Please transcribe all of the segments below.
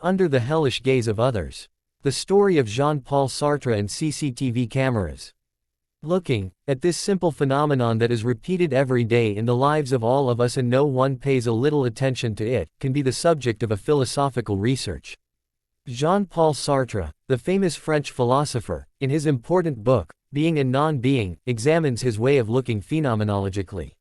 Under the hellish gaze of others. The story of Jean-Paul Sartre and CCTV cameras. Looking at this simple phenomenon that is repeated every day in the lives of all of us and no one pays a little attention to it, can be the subject of a philosophical research. Jean-Paul Sartre, the famous French philosopher, in his important book, Being and Non-Being, examines his way of looking phenomenologically.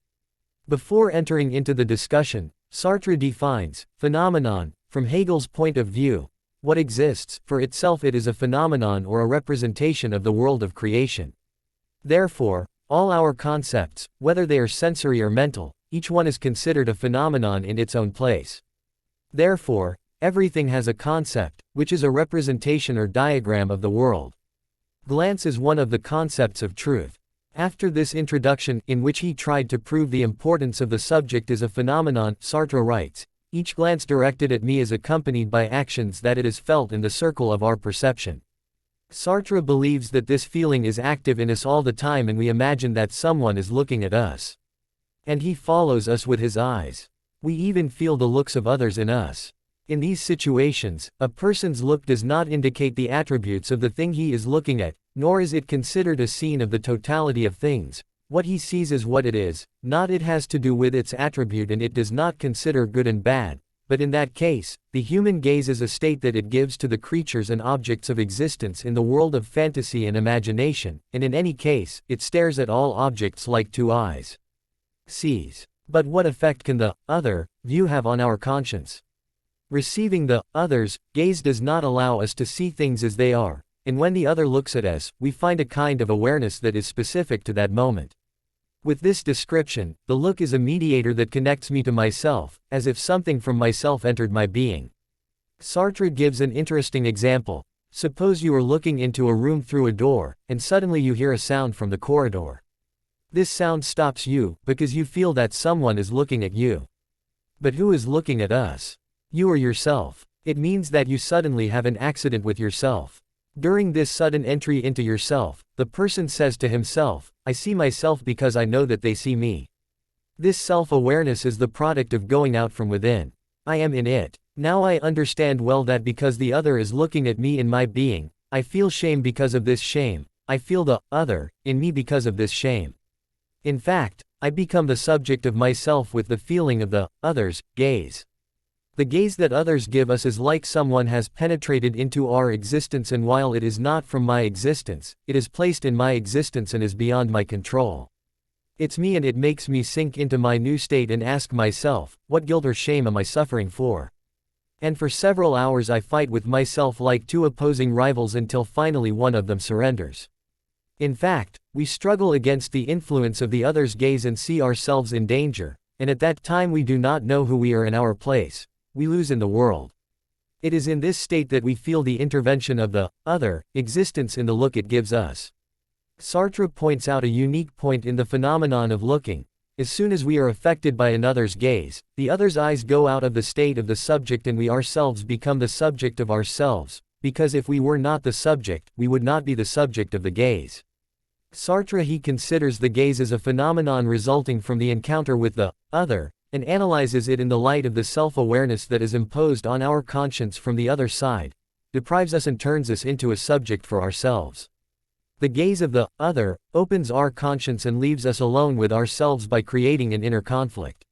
Before entering into the discussion, Sartre defines phenomenon, from Hegel's point of view. What exists, for itself it is a phenomenon or a representation of the world of creation. Therefore, all our concepts, whether they are sensory or mental, each one is considered a phenomenon in its own place. Therefore, everything has a concept, which is a representation or diagram of the world. Glance is one of the concepts of truth. After this introduction, in which he tried to prove the importance of the subject as a phenomenon, Sartre writes, each glance directed at me is accompanied by actions that it is felt in the circle of our perception. Sartre believes that this feeling is active in us all the time and we imagine that someone is looking at us. And he follows us with his eyes. We even feel the looks of others in us. In these situations, a person's look does not indicate the attributes of the thing he is looking at, nor is it considered a scene of the totality of things. What he sees is what it is, not it has to do with its attribute, and it does not consider good and bad. But in that case, the human gaze is a state that it gives to the creatures and objects of existence in the world of fantasy and imagination, and in any case, it stares at all objects like two eyes. Sees. But what effect can the other view have on our conscience? Receiving the other's gaze does not allow us to see things as they are, and when the other looks at us, we find a kind of awareness that is specific to that moment. With this description, the look is a mediator that connects me to myself, as if something from myself entered my being. Sartre gives an interesting example. Suppose you are looking into a room through a door, and suddenly you hear a sound from the corridor. This sound stops you, because you feel that someone is looking at you. But who is looking at us? You or yourself. It means that you suddenly have an accident with yourself. During this sudden entry into yourself, the person says to himself, I see myself because I know that they see me. This self-awareness is the product of going out from within. I am in it. Now I understand well that because the other is looking at me in my being, I feel shame because of this shame. I feel the other in me because of this shame. In fact, I become the subject of myself with the feeling of the other's gaze. The gaze that others give us is like someone has penetrated into our existence, and while it is not from my existence, it is placed in my existence and is beyond my control. It's me and it makes me sink into my new state and ask myself, what guilt or shame am I suffering for? And for several hours I fight with myself like two opposing rivals until finally one of them surrenders. In fact, we struggle against the influence of the other's gaze and see ourselves in danger, and at that time we do not know who we are in our place. We lose in the world. It is in this state that we feel the intervention of the other existence in the look it gives us. Sartre points out a unique point in the phenomenon of looking. As soon as we are affected by another's gaze, the other's eyes go out of the state of the subject and we ourselves become the subject of ourselves, because if we were not the subject, we would not be the subject of the gaze. Sartre considers the gaze as a phenomenon resulting from the encounter with the other, and analyzes it in the light of the self-awareness that is imposed on our conscience from the other side, deprives us and turns us into a subject for ourselves. The gaze of the other opens our conscience and leaves us alone with ourselves by creating an inner conflict.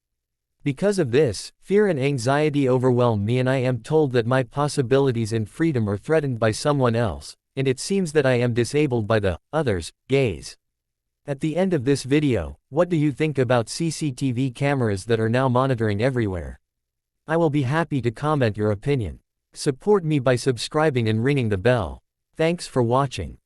Because of this, fear and anxiety overwhelm me and I am told that my possibilities and freedom are threatened by someone else, and it seems that I am disabled by the other's gaze. At the end of this video, what do you think about CCTV cameras that are now monitoring everywhere? I will be happy to comment your opinion. Support me by subscribing and ringing the bell. Thanks for watching.